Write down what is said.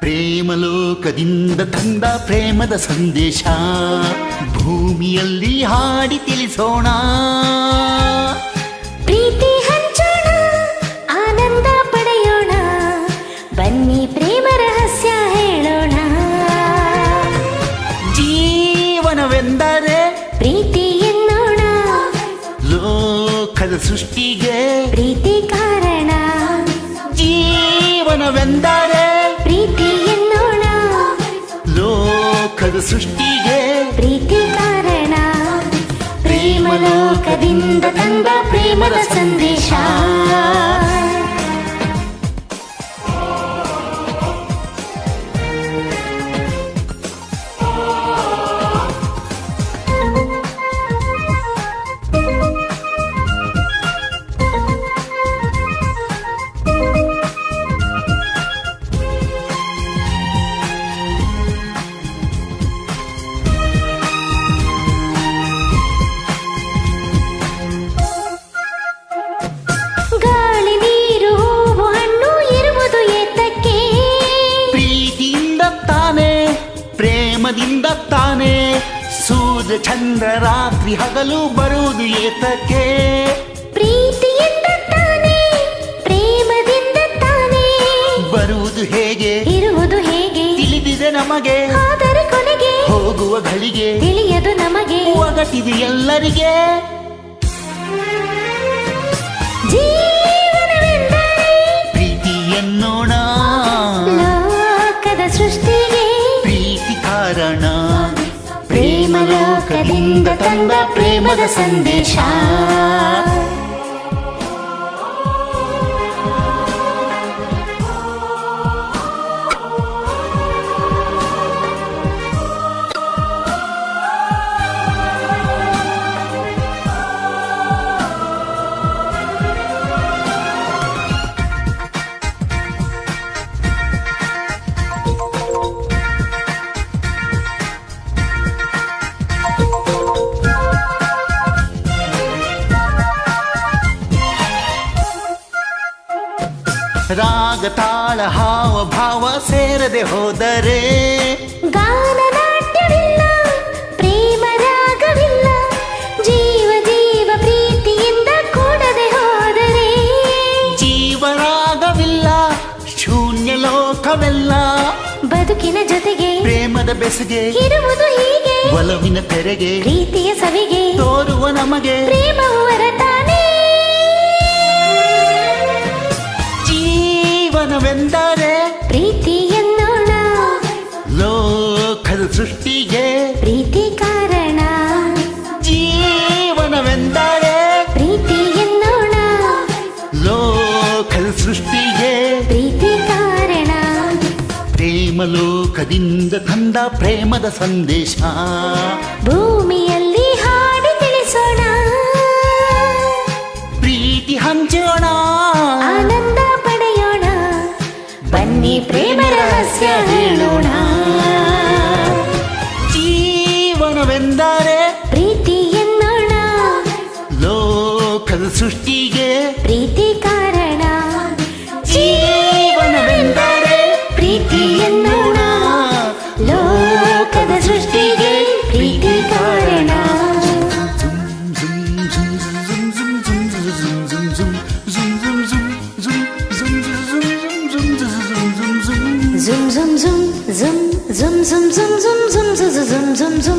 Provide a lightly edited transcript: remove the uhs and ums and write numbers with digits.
ಪ್ರೇಮಲೋಕದಿಂದ ತಂದ ಪ್ರೇಮದ ಸಂದೇಶ ಭೂಮಿಯಲ್ಲಿ ಹಾಡಿ ತಿಳಿಸೋಣ. ಪ್ರೀತಿ ಹಂಚೋಣ, ಆನಂದ ಪಡೆಯೋಣ, ಬನ್ನಿ ಪ್ರೇಮ ರಹಸ್ಯ ಹೇಳೋಣ. ಜೀವನವೆಂದರೆ ಪ್ರೀತಿ ಎನ್ನೋಣ, ಲೋಕದ ಸೃಷ್ಟಿಗೆ ಪ್ರೀತಿ ಕಾರಣ. ಜೀವನವೆಂದರೆ ಪ್ರೀತಿ ಎನ್ನೋಣ, ಲೋಕದ ಸೃಷ್ಟಿಗೆ ಪ್ರೀತಿ ಕಾರಣ. ಪ್ರೇಮಲೋಕದಿಂದ ತಂದ ಪ್ರೇಮದ ಸಂದೇಶ. ಗಾಳಿ ನೀರು ಹೂವು ಹಣ್ಣು ಇರುವುದು ಏತಕ್ಕೆ? ಪ್ರೀತಿಯಿಂದ ತಾನೇ, ಪ್ರೇಮದಿಂದ ತಾನೇ. ಸೂರ್ಯ ಚಂದ್ರ ರಾತ್ರಿ ಹಗಲು ಬರುವುದು ಏತಕ್ಕೆ? ಪ್ರೀತಿಯಿಂದ ತಾನೇ, ಪ್ರೇಮದಿಂದ ತಾನೇ. ಬರುವುದು ಹೇಗೆ, ಇರುವುದು ಹೇಗೆ ತಿಳಿದಿದೆ ನಮಗೆ. ಆದರೆ ಕೊನೆಗೆ ಹೋಗುವ ಘಳಿಗೆ ತಿಳಿಯದು ನಮಗೆ. ಒಗಟಿದೆ ಎಲ್ಲರಿಗೆ. ಜೀವನವೆಂದರೆ ಪ್ರೀತಿ ಎನ್ನೋಣ, ಲೋಕದ ಸೃಷ್ಟಿಗೆ ಪ್ರೀತಿ ಕಾರಣ. ಪ್ರೇಮಲೋಕದಿಂದ ತಂದ ಪ್ರೇಮದ ಸಂದೇಶ. ರಾಗ ತಾಳ ಹಾವ ಭಾವ ಸೇರದೆ ಹೋದರೆ ಗಾನ ನಾಟ್ಯವಿಲ್ಲ, ಪ್ರೇಮ ರಾಗವಿಲ್ಲ. ಜೀವ ಜೀವ ಪ್ರೀತಿಯಿಂದ ಕೂಡದೆ ಹೋದರೆ ಜೀವರಾಗವಿಲ್ಲ, ಶೂನ್ಯ ಲೋಕವೆಲ್ಲ. ಬದುಕಿನ ಜೊತೆಗೆ ಪ್ರೇಮದ ಬೆಸುಗೆ ಇರುವುದು ಹೀಗೆ, ಒಲವಿನ ತೆರೆಗೆ ಪ್ರೀತಿಯ ಸವಿಗೆ ತೋರುವ ನಮಗೆ. ಪ್ರೇಮವು ವರತಾನೆ. ಜೀವನವೆಂದರೆ ಪ್ರೀತಿ ಎನ್ನೋಣ, ಲೋಕದ ಸೃಷ್ಟಿಗೆ ಪ್ರೀತಿ ಕಾರಣ. ಜೀವನವೆಂದರೆ ಪ್ರೀತಿ ಎನ್ನೋಣ, ಲೋಕದ ಸೃಷ್ಟಿಗೆ ಪ್ರೀತಿ ಕಾರಣ. ಪ್ರೇಮಲೋಕದಿಂದ ತಂದ ಪ್ರೇಮದ ಸಂದೇಶ ಭೂಮಿಯಲ್ಲಿ ಹಾಡಿ ತಿಳಿಸೋಣ, ಪ್ರೀತಿ ಹಂಚೋಣ, ಆನಂದ ಪಡೆಯೋಣ, ಬನ್ನಿ ಪ್ರೇಮ ರಹಸ್ಯ ಹೇಳೋಣ. ಜೀವನವೆಂದರೆ ಪ್ರೀತಿ ಎನ್ನೋಣ, ಲೋಕದ ಸೃಷ್ಟಿಗೆ ಪ್ರೀತಿ ಕಾರಣ. ಜೀವನವೆಂದರೆ ಪ್ರೀತಿ ಎನ್ನೋಣ, ಲೋಕದ ಸೃಷ್ಟಿಗೆ ಪ್ರೀತಿ ಕಾರಣ. Zum zum zum zum zum zum zum zum zum zum zum zum zum zum